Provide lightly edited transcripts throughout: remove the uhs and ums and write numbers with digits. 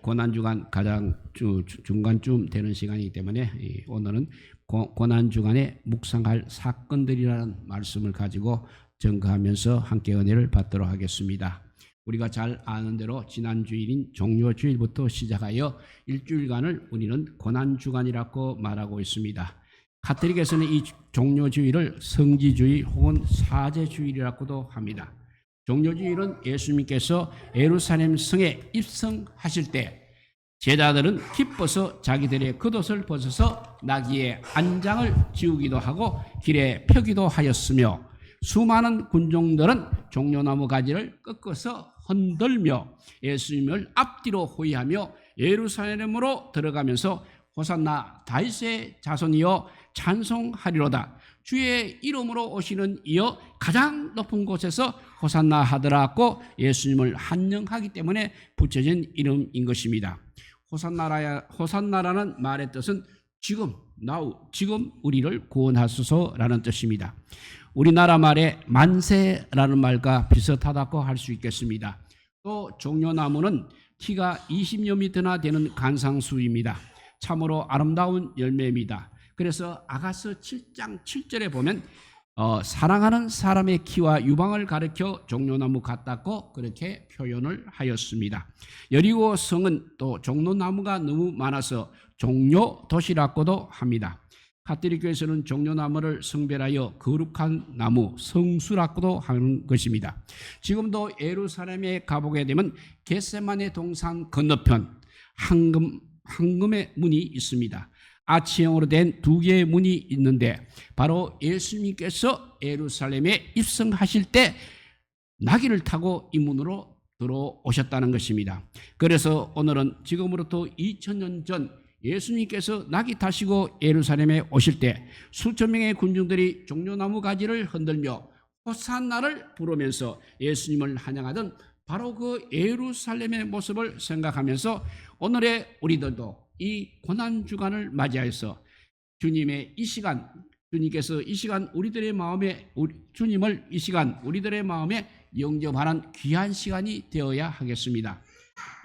고난주간 가장 중간쯤 되는 시간이기 때문에 오늘은 고난주간에 묵상할 사건들이라는 말씀을 가지고 증거하면서 함께 은혜를 받도록 하겠습니다. 우리가 잘 아는 대로 지난 주일인 종료주일부터 시작하여 일주일간을 우리는 고난주간이라고 말하고 있습니다. 가톨릭에서는 이 종료주일을 성지주일 혹은 사제주일이라고도 합니다. 종료주일은 예수님께서 예루살렘 성에 입성하실 때 제자들은 기뻐서 자기들의 겉옷을 벗어서 나귀의 안장을 지우기도 하고 길에 펴기도 하였으며 수많은 군중들은 종려나무 가지를 꺾어서 흔들며 예수님을 앞뒤로 호위하며 예루살렘으로 들어가면서 호산나 다윗의 자손이여 찬송하리로다. 주의 이름으로 오시는 이여 가장 높은 곳에서 호산나 하더라고 예수님을 환영하기 때문에 붙여진 이름인 것입니다. 호산나라는 말의 뜻은 지금, 지금 우리를 구원하소서라는 뜻입니다. 우리나라 말의 만세라는 말과 비슷하다고 할 수 있겠습니다. 또 종려나무는 키가 20여 미터나 되는 간상수입니다. 참으로 아름다운 열매입니다. 그래서 아가서 7장 7절에 보면 사랑하는 사람의 키와 유방을 가리켜 종려나무 같다고 그렇게 표현을 하였습니다. 여리고 성은 또 종려나무가 너무 많아서 종려도시라고도 합니다. 가톨릭 교회에서는 종려나무를 성별하여 거룩한 나무, 성수라고도 하는 것입니다. 지금도 예루살렘에 가보게 되면 겟세마네 동산 건너편 황금의 문이 있습니다. 아치형으로 된 2개의 문이 있는데 바로 예수님께서 예루살렘에 입성하실 때 나귀를 타고 이 문으로 들어오셨다는 것입니다. 그래서 오늘은 지금으로부터 2000년 전 예수님께서 나귀 타시고 예루살렘에 오실 때 수천 명의 군중들이 종려나무 가지를 흔들며 호산나를 부르면서 예수님을 환영하던 바로 그 예루살렘의 모습을 생각하면서 오늘의 우리들도 이 고난주간을 맞이해서 주님의 이 시간, 주님께서 이 시간 우리들의 마음에 주님을 이 시간 우리들의 마음에 영접하는 귀한 시간이 되어야 하겠습니다.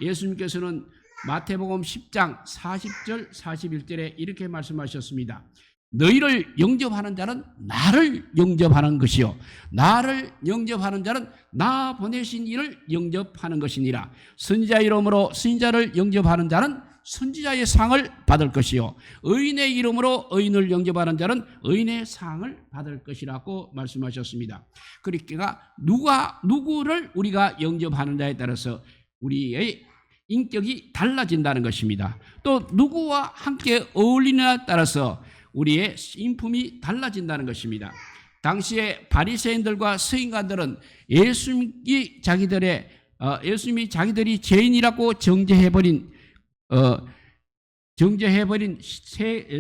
예수님께서는 마태복음 10장 40절 41절에 이렇게 말씀하셨습니다. 너희를 영접하는 자는 나를 영접하는 것이요 나를 영접하는 자는 나 보내신 이를 영접하는 것이니라. 선지자 이름으로 선지자를 영접하는 자는 선지자의 상을 받을 것이요 의인의 이름으로 의인을 영접하는 자는 의인의 상을 받을 것이라고 말씀하셨습니다. 그러니까 누구를 우리가 영접하는 자에 따라서 우리의 인격이 달라진다는 것입니다. 또 누구와 함께 어울리느냐에 따라서 우리의 인품이 달라진다는 것입니다. 당시에 바리새인들과 서인관들은 예수님이 자기들이 죄인이라고 정죄해버린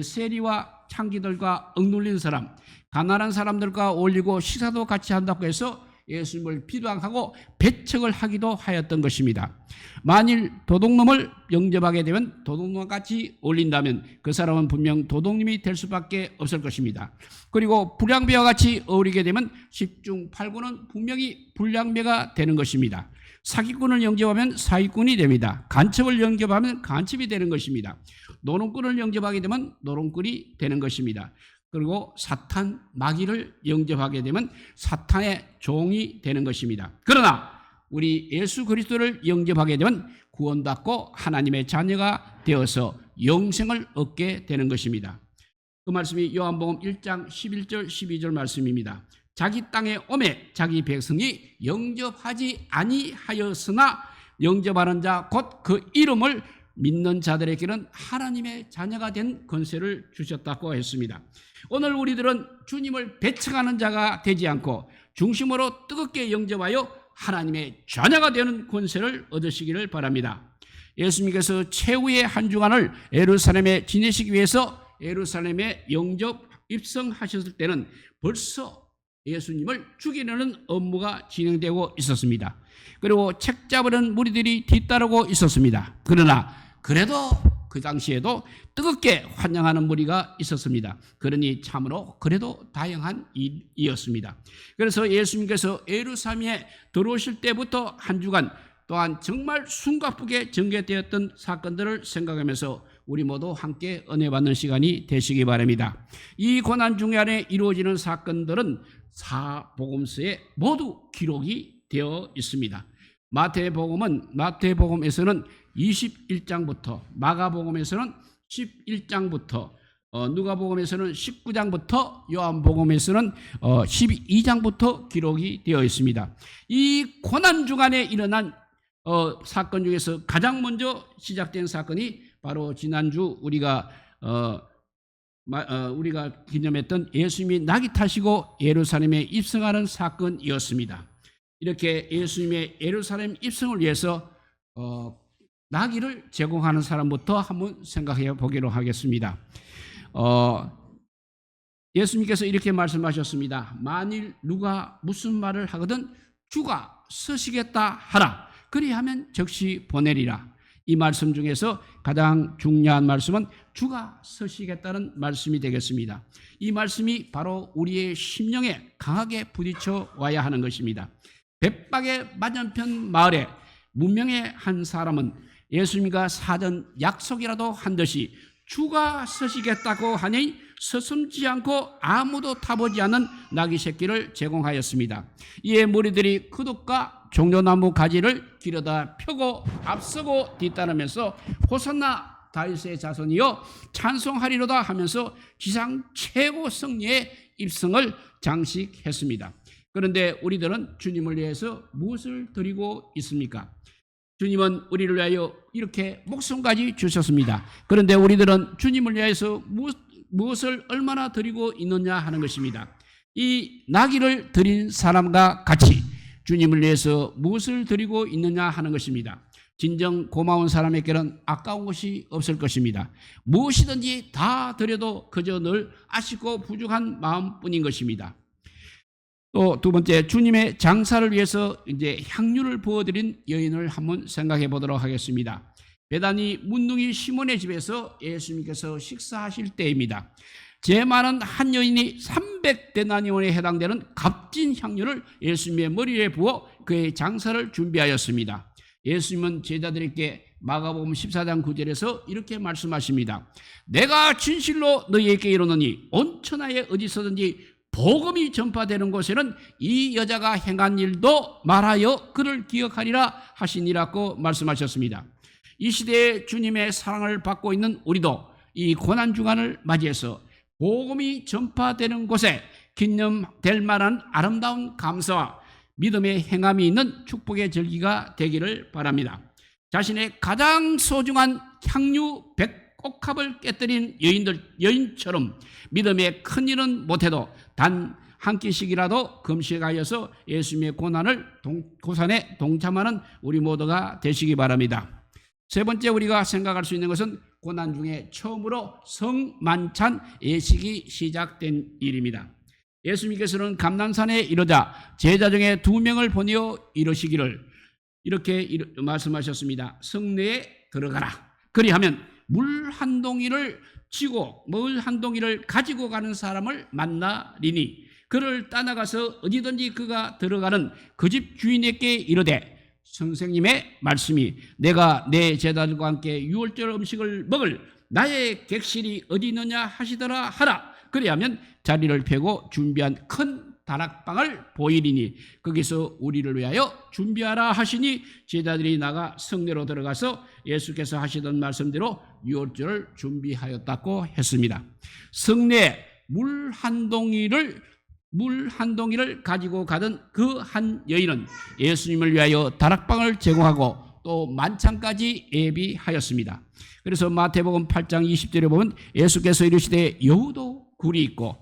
세리와 창기들과 억눌린 사람, 가난한 사람들과 어울리고 식사도 같이 한다고 해서 예수님을 비방하고 배척을 하기도 하였던 것입니다. 만일 도둑놈을 영접하게 되면 도둑놈과 같이 어울린다면 그 사람은 분명 도둑님이 될 수밖에 없을 것입니다. 그리고 불량배와 같이 어울리게 되면 10중 8구는 분명히 불량배가 되는 것입니다. 사기꾼을 영접하면 사기꾼이 됩니다. 간첩을 영접하면 간첩이 되는 것입니다. 노름꾼을 영접하게 되면 노름꾼이 되는 것입니다. 그리고 사탄, 마귀를 영접하게 되면 사탄의 종이 되는 것입니다. 그러나 우리 예수 그리스도를 영접하게 되면 구원받고 하나님의 자녀가 되어서 영생을 얻게 되는 것입니다. 그 말씀이 요한복음 1장 11절 12절 말씀입니다. 자기 땅에 오매 자기 백성이 영접하지 아니하였으나 영접하는 자 곧 그 이름을 믿는 자들에게는 하나님의 자녀가 된 권세를 주셨다고 했습니다. 오늘 우리들은 주님을 배척하는 자가 되지 않고 중심으로 뜨겁게 영접하여 하나님의 자녀가 되는 권세를 얻으시기를 바랍니다. 예수님께서 최후의 한 주간을 예루살렘에 지내시기 위해서 예루살렘에 입성하셨을 때는 벌써 예수님을 죽이려는 업무가 진행되고 있었습니다. 그리고 책 잡으려는 무리들이 뒤따르고 있었습니다. 그래도 그 당시에도 뜨겁게 환영하는 무리가 있었습니다. 그러니 참으로 그래도 다양한 일이었습니다. 그래서 예수님께서 예루살렘에 들어오실 때부터 한 주간 또한 정말 숨가쁘게 전개되었던 사건들을 생각하면서 우리 모두 함께 은혜 받는 시간이 되시기 바랍니다. 이 고난 중에 안에 이루어지는 사건들은 사복음서에 모두 기록이 되어 있습니다. 마태복음에서는 21장부터, 마가복음에서는 11장부터, 누가복음에서는 19장부터, 요한복음에서는 12장부터 기록이 되어 있습니다. 이 고난 주간에 일어난 사건 중에서 가장 먼저 시작된 사건이 바로 지난주 우리가 기념했던 예수님이 낙이 타시고 예루살렘에 입성하는 사건이었습니다. 이렇게 예수님의 예루살렘 입성을 위해서 나귀를 제공하는 사람부터 한번 생각해 보기로 하겠습니다. 예수님께서 이렇게 말씀하셨습니다. 만일 누가 무슨 말을 하거든 주가 서시겠다 하라. 그리하면 즉시 보내리라. 이 말씀 중에서 가장 중요한 말씀은 주가 서시겠다는 말씀이 되겠습니다. 이 말씀이 바로 우리의 심령에 강하게 부딪혀 와야 하는 것입니다. 백박의 맞은편 마을에 문명의 한 사람은 예수님과 사전 약속이라도 한 듯이 주가 서시겠다고 하니 서슴지 않고 아무도 타보지 않은 나귀 새끼를 제공하였습니다. 이에 무리들이 그둑과 종려나무 가지를 길어다 펴고 앞서고 뒤따르면서 호산나 다윗의 자손이여 찬송하리로다 하면서 지상 최고 승리의 입성을 장식했습니다. 그런데 우리들은 주님을 위해서 무엇을 드리고 있습니까? 주님은 우리를 위하여 이렇게 목숨까지 주셨습니다. 그런데 우리들은 주님을 위해서 무엇을 얼마나 드리고 있느냐 하는 것입니다. 이 나귀를 드린 사람과 같이 주님을 위해서 무엇을 드리고 있느냐 하는 것입니다. 진정 고마운 사람에게는 아까운 것이 없을 것입니다. 무엇이든지 다 드려도 그저 늘 아쉽고 부족한 마음뿐인 것입니다. 또 두 번째, 주님의 장사를 위해서 이제 향유를 부어드린 여인을 한번 생각해 보도록 하겠습니다. 베다니 문둥이 시몬의 집에서 예수님께서 식사하실 때입니다. 제 많은 한 여인이 300데나리온에 해당되는 값진 향유를 예수님의 머리에 부어 그의 장사를 준비하였습니다. 예수님은 제자들에게 마가복음 14장 9절에서 이렇게 말씀하십니다. 내가 진실로 너희에게 이르노니 온 천하에 어디서든지 복음이 전파되는 곳에는 이 여자가 행한 일도 말하여 그를 기억하리라 하시니라고 말씀하셨습니다. 이 시대에 주님의 사랑을 받고 있는 우리도 이 고난주간을 맞이해서 복음이 전파되는 곳에 기념될 만한 아름다운 감사와 믿음의 행함이 있는 축복의 절기가 되기를 바랍니다. 자신의 가장 소중한 향유 100옥합을 깨뜨린 여인처럼 믿음의 큰 일은 못해도 단 한 끼씩이라도 금식하여서 예수님의 고난에 동참하는 우리 모두가 되시기 바랍니다. 세 번째, 우리가 생각할 수 있는 것은 고난 중에 처음으로 성만찬 예식이 시작된 일입니다. 예수님께서는 감람산에 이르자 제자 중에 2명을 보내어 이르시기를 이렇게 말씀하셨습니다. 성내에 들어가라. 그리하면 물 한 동이를 가지고 가는 사람을 만나리니 그를 따라가서 어디든지 그가 들어가는 그 집 주인에게 이르되 선생님의 말씀이 내가 내 제자들과 함께 유월절 음식을 먹을 나의 객실이 어디 있느냐 하시더라 하라. 그리하면 자리를 펴고 준비한 큰 다락방을 보이리니 거기서 우리를 위하여 준비하라 하시니 제자들이 나가 성내로 들어가서 예수께서 하시던 말씀대로 유월절을 준비하였다고 했습니다. 성내에 물 한 동이를 가지고 가던 그 한 여인은 예수님을 위하여 다락방을 제공하고 또 만찬까지 예비하였습니다. 그래서 마태복음 8장 20절에 보면 예수께서 이르시되 여우도 굴이 있고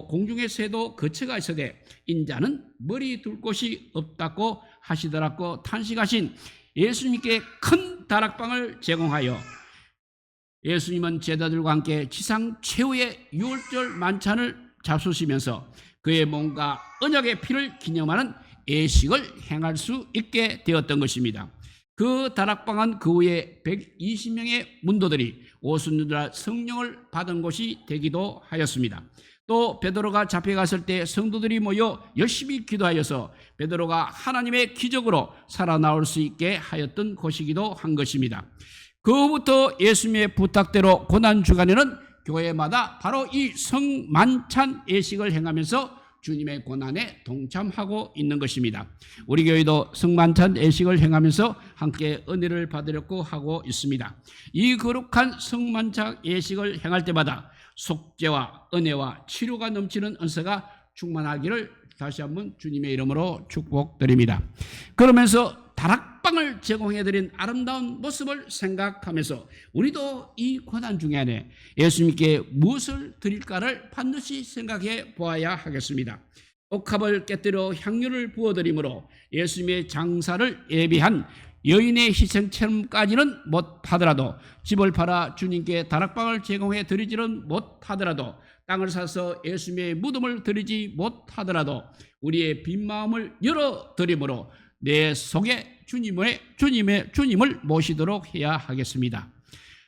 공중의 새도 거처가 있으되 인자는 머리 둘 곳이 없다고 하시더라고 탄식하신 예수님께 큰 다락방을 제공하여 예수님은 제자들과 함께 지상 최후의 유월절 만찬을 잡수시면서 그의 몸과 언약의 피를 기념하는 예식을 행할 수 있게 되었던 것입니다. 그 다락방은 그 후에 120명의 문도들이 오순절날 성령을 받은 곳이 되기도 하였습니다. 또 베드로가 잡혀갔을 때 성도들이 모여 열심히 기도하여서 베드로가 하나님의 기적으로 살아나올 수 있게 하였던 곳이기도 한 것입니다. 그 후부터 예수님의 부탁대로 고난주간에는 교회마다 바로 이 성만찬 예식을 행하면서 주님의 고난에 동참하고 있는 것입니다. 우리 교회도 성만찬 예식을 행하면서 함께 은혜를 받으려고 하고 있습니다. 이 거룩한 성만찬 예식을 행할 때마다 속죄와 은혜와 치료가 넘치는 은사가 충만하기를 다시 한번 주님의 이름으로 축복드립니다. 그러면서 다락방을 제공해드린 아름다운 모습을 생각하면서 우리도 이 고난 중간에 예수님께 무엇을 드릴까를 반드시 생각해 보아야 하겠습니다. 옥합을 깨뜨려 향유를 부어드림으로 예수님의 장사를 예비한 여인의 희생처럼까지는 못하더라도 집을 팔아 주님께 다락방을 제공해 드리지는 못하더라도 땅을 사서 예수님의 무덤을 드리지 못하더라도 우리의 빈 마음을 열어드림으로 내 속에 주님을 모시도록 해야 하겠습니다.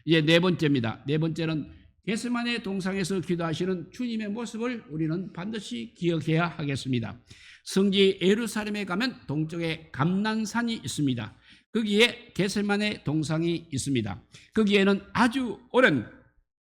이제 네 번째입니다. 네 번째는 겟세마네 동상에서 기도하시는 주님의 모습을 우리는 반드시 기억해야 하겠습니다. 성지 예루살렘에 가면 동쪽에 감난산이 있습니다. 거기에 겟세마네 동상이 있습니다. 거기에는 아주 오랜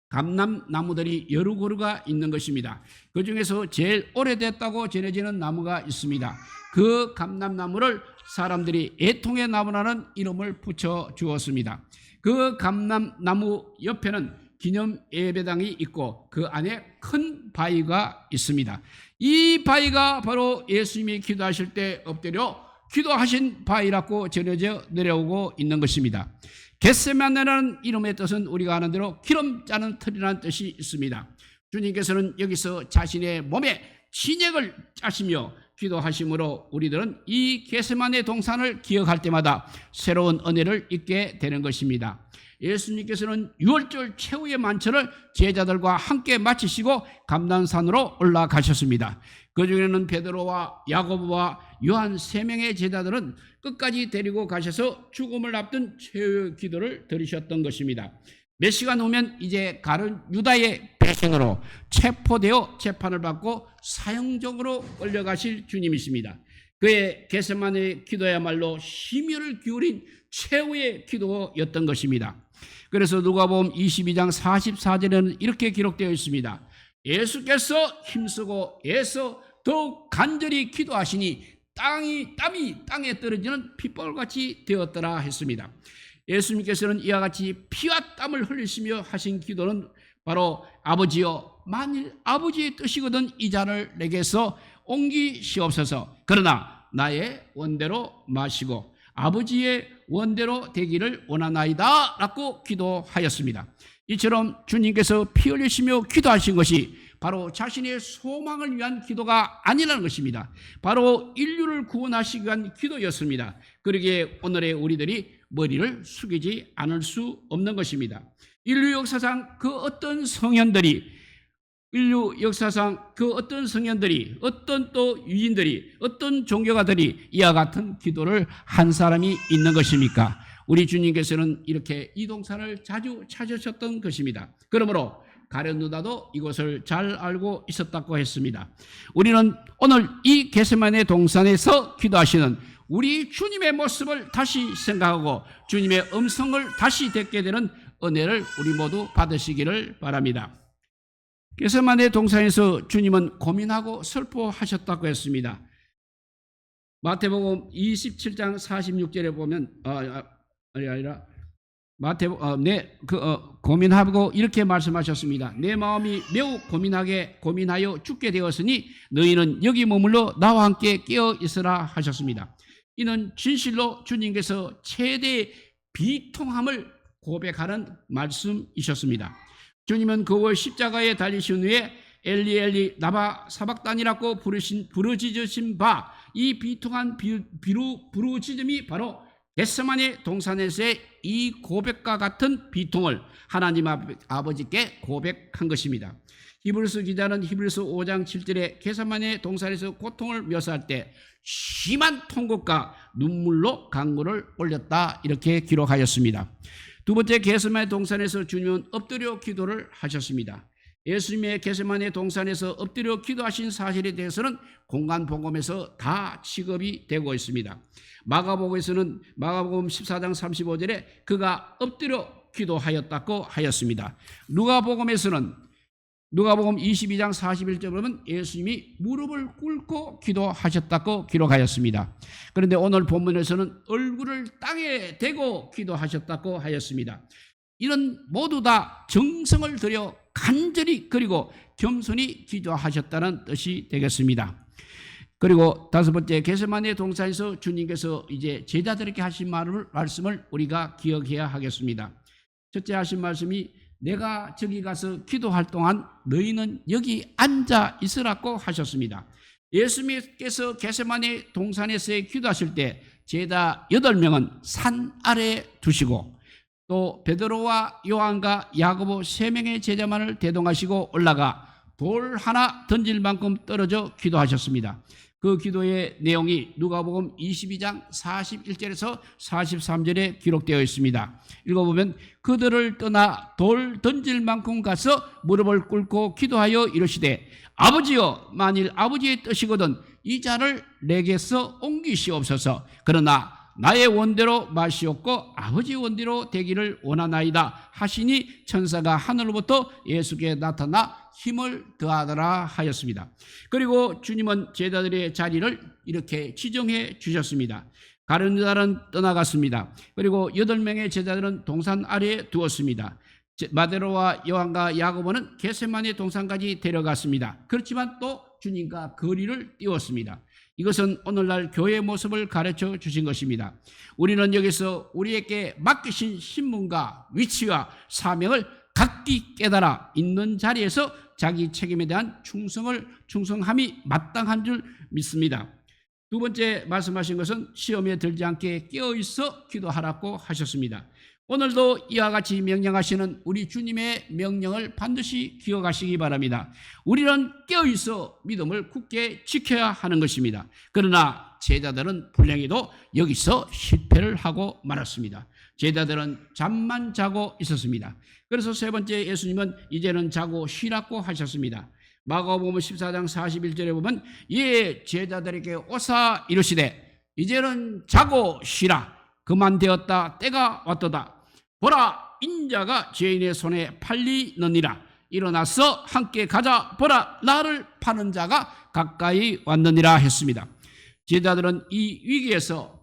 감람나무들이 여러 그루가 있는 것입니다. 그 중에서 제일 오래됐다고 전해지는 나무가 있습니다. 그 감람나무를 사람들이 애통의 나무라는 이름을 붙여 주었습니다. 그 감람나무 옆에는 기념 예배당이 있고 그 안에 큰 바위가 있습니다. 이 바위가 바로 예수님이 기도하실 때 엎드려 기도하신 바위라고 전해져 내려오고 있는 것입니다. 겟세마네라는 이름의 뜻은 우리가 아는 대로 기름 짜는 틀이라는 뜻이 있습니다. 주님께서는 여기서 자신의 몸에 진액을 짜시며 기도하심으로 우리들은 이 겟세마네 동산을 기억할 때마다 새로운 은혜를 잊게 되는 것입니다. 예수님께서는 6월절 최후의 만찬을 제자들과 함께 마치시고 감난산으로 올라가셨습니다. 그 중에는 베드로와 야고보와 요한 3명의 제자들은 끝까지 데리고 가셔서 죽음을 앞둔 최후의 기도를 드리셨던 것입니다. 몇 시간 후면 이제 가룟 유다의 배신으로 체포되어 재판을 받고 사형정으로 끌려가실 주님이십니다. 그의 겟세마네 기도야말로 심혈을 기울인 최후의 기도였던 것입니다. 그래서 누가복음 22장 44절에는 이렇게 기록되어 있습니다. 예수께서 힘쓰고 애써 더욱 간절히 기도하시니 땀이 땅에 떨어지는 핏방울같이 되었더라 했습니다. 예수님께서는 이와 같이 피와 땀을 흘리시며 하신 기도는 바로 아버지여 만일 아버지의 뜻이거든 이 잔을 내게서 옮기시옵소서. 그러나 나의 원대로 마시고 아버지의 원대로 되기를 원하나이다 라고 기도하였습니다. 이처럼 주님께서 피 흘리시며 기도하신 것이 바로 자신의 소망을 위한 기도가 아니라는 것입니다. 바로 인류를 구원하시기 위한 기도였습니다. 그러기에 오늘의 우리들이 머리를 숙이지 않을 수 없는 것입니다. 인류 역사상 그 어떤 성현들이 어떤 또 유인들이 어떤 종교가들이 이와 같은 기도를 한 사람이 있는 것입니까? 우리 주님께서는 이렇게 이 동산을 자주 찾으셨던 것입니다. 그러므로 가룟 유다도 이곳을 잘 알고 있었다고 했습니다. 우리는 오늘 이 겟세마네 동산에서 기도하시는 우리 주님의 모습을 다시 생각하고 주님의 음성을 다시 듣게 되는 은혜를 우리 모두 받으시기를 바랍니다. 겟세마네 동산에서 주님은 고민하고 슬퍼하셨다고 했습니다. 마태복음 27장 46절에 보면 고민하고 이렇게 말씀하셨습니다. 내 마음이 매우 고민하여 죽게 되었으니 너희는 여기 머물러 나와 함께 깨어 있으라 하셨습니다. 이는 진실로 주님께서 최대의 비통함을 고백하는 말씀이셨습니다. 주님은 그월 십자가에 달리신 후에 엘리 엘리 나바 사박단이라고 부르짖으신 바 이 비통한 부르짖음이 바로 겟세마네 동산에서의 이 고백과 같은 비통을 하나님 아버지께 고백한 것입니다. 히브리서 기자는 히브리서 5장 7절에 겟세마네 동산에서 고통을 묘사할 때 심한 통곡과 눈물로 강구를 올렸다 이렇게 기록하였습니다. 두 번째 겟세마네 동산에서 주님은 엎드려 기도를 하셨습니다. 예수님의 겟세마네 동산에서 엎드려 기도하신 사실에 대해서는 공간복음에서 다 취급이 되고 있습니다. 마가복음에서는 마가복음 14장 35절에 그가 엎드려 기도하였다고 하였습니다. 누가복음에서는 누가복음 22장 41절에 보면 예수님이 무릎을 꿇고 기도하셨다고 기록하였습니다. 그런데 오늘 본문에서는 얼굴을 땅에 대고 기도하셨다고 하였습니다. 이런 모두 다 정성을 들여 간절히 그리고 겸손히 기도하셨다는 뜻이 되겠습니다. 그리고 다섯 번째, 겟세마네 동산에서 주님께서 이제 제자들에게 하신 말씀을 우리가 기억해야 하겠습니다. 첫째 하신 말씀이 내가 저기 가서 기도할 동안 너희는 여기 앉아 있으라고 하셨습니다. 예수님께서 겟세마네 동산에서의 기도하실 때 제자 8명은 산 아래에 두시고 또 베드로와 요한과 야고보 3명의 제자만을 대동하시고 올라가 돌 하나 던질 만큼 떨어져 기도하셨습니다. 그 기도의 내용이 누가복음 22장 41절에서 43절에 기록되어 있습니다. 읽어보면 그들을 떠나 돌 던질 만큼 가서 무릎을 꿇고 기도하여 이르시되 아버지여, 만일 아버지의 뜻이거든 이 잔을 내게서 옮기시옵소서. 그러나 나의 원대로 마시옵고 아버지의 원대로 되기를 원하나이다 하시니 천사가 하늘로부터 예수께 나타나 힘을 더하더라 하였습니다. 그리고 주님은 제자들의 자리를 이렇게 지정해 주셨습니다. 가룟 유다는 떠나갔습니다. 그리고 8명의 제자들은 동산 아래에 두었습니다. 마데로와 요한과 야고보는 겟세마네 동산까지 데려갔습니다. 그렇지만 또 주님과 거리를 띄웠습니다. 이것은 오늘날 교회의 모습을 가르쳐 주신 것입니다. 우리는 여기서 우리에게 맡기신 신분과 위치와 사명을 각기 깨달아 있는 자리에서 자기 책임에 대한 충성함이 마땅한 줄 믿습니다. 두 번째 말씀하신 것은 시험에 들지 않게 깨어있어 기도하라고 하셨습니다. 오늘도 이와 같이 명령하시는 우리 주님의 명령을 반드시 기억하시기 바랍니다. 우리는 깨어있어 믿음을 굳게 지켜야 하는 것입니다. 그러나 제자들은 불행히도 여기서 실패를 하고 말았습니다. 제자들은 잠만 자고 있었습니다. 그래서 세 번째 예수님은 이제는 자고 쉬라고 하셨습니다. 마가복음 14장 41절에 보면 예 제자들에게 오사 이르시되 이제는 자고 쉬라. 그만 되었다. 때가 왔도다. 보라 인자가 죄인의 손에 팔리느니라. 일어나서 함께 가자. 보라 나를 파는 자가 가까이 왔느니라 했습니다. 제자들은 이 위기에서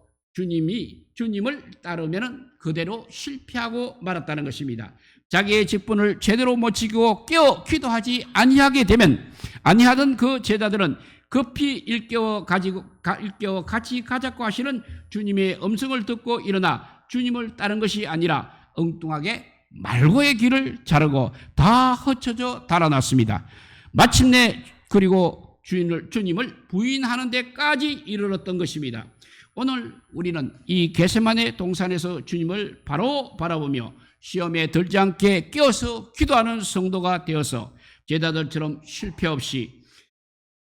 주님을 따르면 그대로 실패하고 말았다는 것입니다. 자기의 직분을 제대로 못 지키고 깨어 기도하지 아니하던 그 제자들은 급히 일깨워 같이 가자고 하시는 주님의 음성을 듣고 일어나 주님을 따른 것이 아니라 엉뚱하게 말고의 길을 자르고 다 흩어져 달아났습니다. 마침내 그리고 주님을 부인하는 데까지 이르렀던 것입니다. 오늘 우리는 이 겟세마네 동산에서 주님을 바로 바라보며 시험에 들지 않게 깨어서 기도하는 성도가 되어서 제자들처럼 실패 없이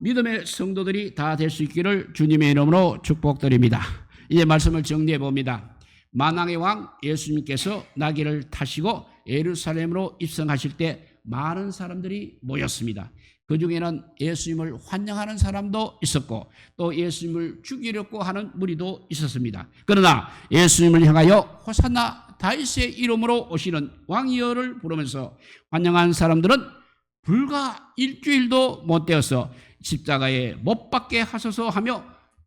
믿음의 성도들이 다 될 수 있기를 주님의 이름으로 축복드립니다. 이제 말씀을 정리해 봅니다. 만왕의 왕 예수님께서 나귀를 타시고 예루살렘으로 입성하실 때 많은 사람들이 모였습니다. 그 중에는 예수님을 환영하는 사람도 있었고 또 예수님을 죽이려고 하는 무리도 있었습니다. 그러나 예수님을 향하여 호산나 다윗의 이름으로 오시는 왕이여를 부르면서 환영한 사람들은 불과 일주일도 못 되어서 십자가에 못 박게 하소서 하며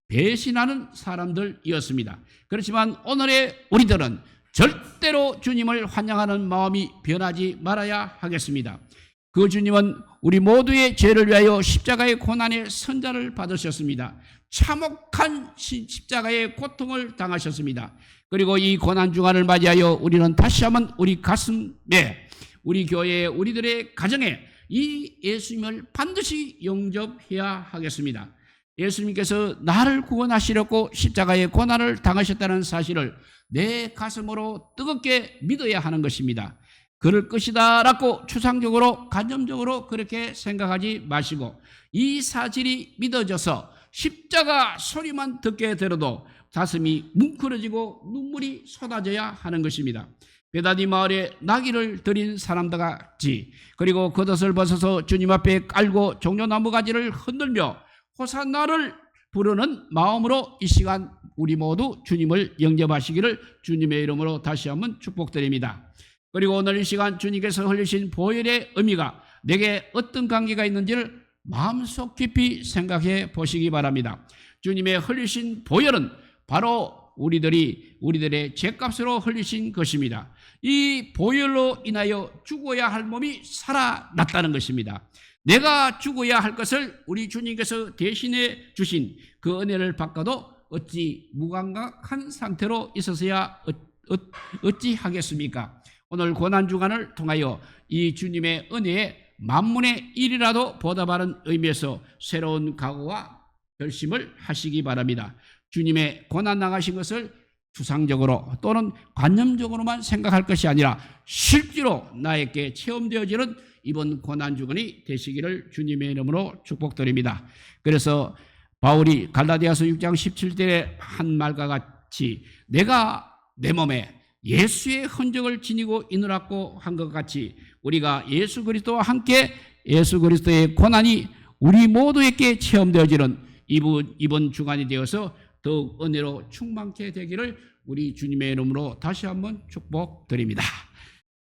배신하는 사람들이었습니다. 그렇지만 오늘의 우리들은 절대로 주님을 환영하는 마음이 변하지 말아야 하겠습니다. 그 주님은 우리 모두의 죄를 위하여 십자가의 고난의 선자를 받으셨습니다. 참혹한 십자가의 고통을 당하셨습니다. 그리고 이 고난 중간을 맞이하여 우리는 다시 한번 우리 가슴에, 우리 교회에, 우리들의 가정에 이 예수님을 반드시 영접해야 하겠습니다. 예수님께서 나를 구원하시려고 십자가의 고난을 당하셨다는 사실을 내 가슴으로 뜨겁게 믿어야 하는 것입니다. 그럴 것이다 라고 추상적으로 간접적으로 그렇게 생각하지 마시고 이 사실이 믿어져서 십자가 소리만 듣게 들어도 가슴이 뭉클어지고 눈물이 쏟아져야 하는 것입니다. 베다니 마을에 나귀를 드린 사람들 같이, 그리고 겉옷을 벗어서 주님 앞에 깔고 종려나무 가지를 흔들며 호산나를 부르는 마음으로 이 시간 우리 모두 주님을 영접하시기를 주님의 이름으로 다시 한번 축복드립니다. 그리고 오늘 이 시간 주님께서 흘리신 보혈의 의미가 내게 어떤 관계가 있는지를 마음속 깊이 생각해 보시기 바랍니다. 주님의 흘리신 보혈은 바로 우리들의 죄값으로 흘리신 것입니다. 이 보혈로 인하여 죽어야 할 몸이 살아났다는 것입니다. 내가 죽어야 할 것을 우리 주님께서 대신해 주신 그 은혜를 받고도 어찌 무감각한 상태로 있어서야 어찌 하겠습니까? 오늘 고난주간을 통하여 이 주님의 은혜에 만분의 1이라도 보답하는 의미에서 새로운 각오와 결심을 하시기 바랍니다. 주님의 고난 당하신 것을 추상적으로 또는 관념적으로만 생각할 것이 아니라 실제로 나에게 체험되어지는 이번 고난주간이 되시기를 주님의 이름으로 축복드립니다. 그래서 바울이 갈라디아서 6장 17절에 한 말과 같이 내가 내 몸에 예수의 흔적을 지니고 있노라고 한 것 같이 우리가 예수 그리스도와 함께 예수 그리스도의 고난이 우리 모두에게 체험되어지는 이번 주간이 되어서 더욱 은혜로 충만케 되기를 우리 주님의 이름으로 다시 한번 축복드립니다.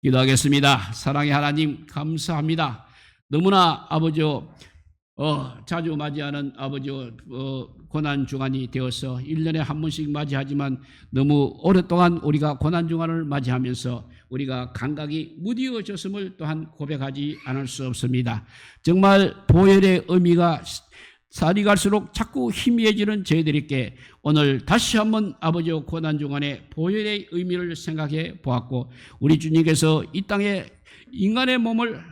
기도하겠습니다. 사랑의 하나님 감사합니다. 너무나 아버지 자주 맞이하는 아버지 고난주간이 되어서 1년에 한 번씩 맞이하지만 너무 오랫동안 우리가 고난주간을 맞이하면서 우리가 감각이 무디어졌음을 또한 고백하지 않을 수 없습니다. 정말 보혈의 의미가 살이 갈수록 자꾸 희미해지는 저희들에게 오늘 다시 한번 아버지 고난주간에 보혈의 의미를 생각해 보았고 우리 주님께서 이 땅에 인간의 몸을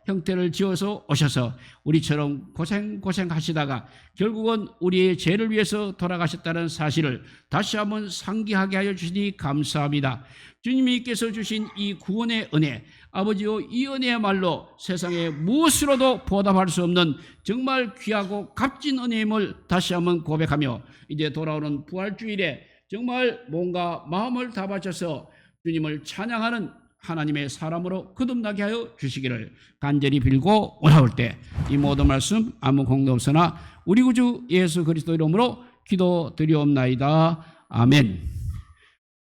형태를 지어서 오셔서 우리처럼 고생하시다가 결국은 우리의 죄를 위해서 돌아가셨다는 사실을 다시 한번 상기하게 하여 주시니 감사합니다. 주님께서 주신 이 구원의 은혜, 아버지요 이 은혜야말로 세상에 무엇으로도 보답할 수 없는 정말 귀하고 값진 은혜임을 다시 한번 고백하며 이제 돌아오는 부활주일에 정말 뭔가 마음을 다 바쳐서 주님을 찬양하는 하나님의 사람으로 거듭나게 하여 주시기를 간절히 빌고 올라올 때 이 모든 말씀 아무 공도 없으나 우리 구주 예수 그리스도 이름으로 기도드리옵나이다. 아멘.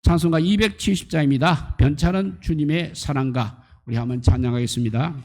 찬송가 270장입니다. 변찬은 주님의 사랑가 우리 한번 찬양하겠습니다.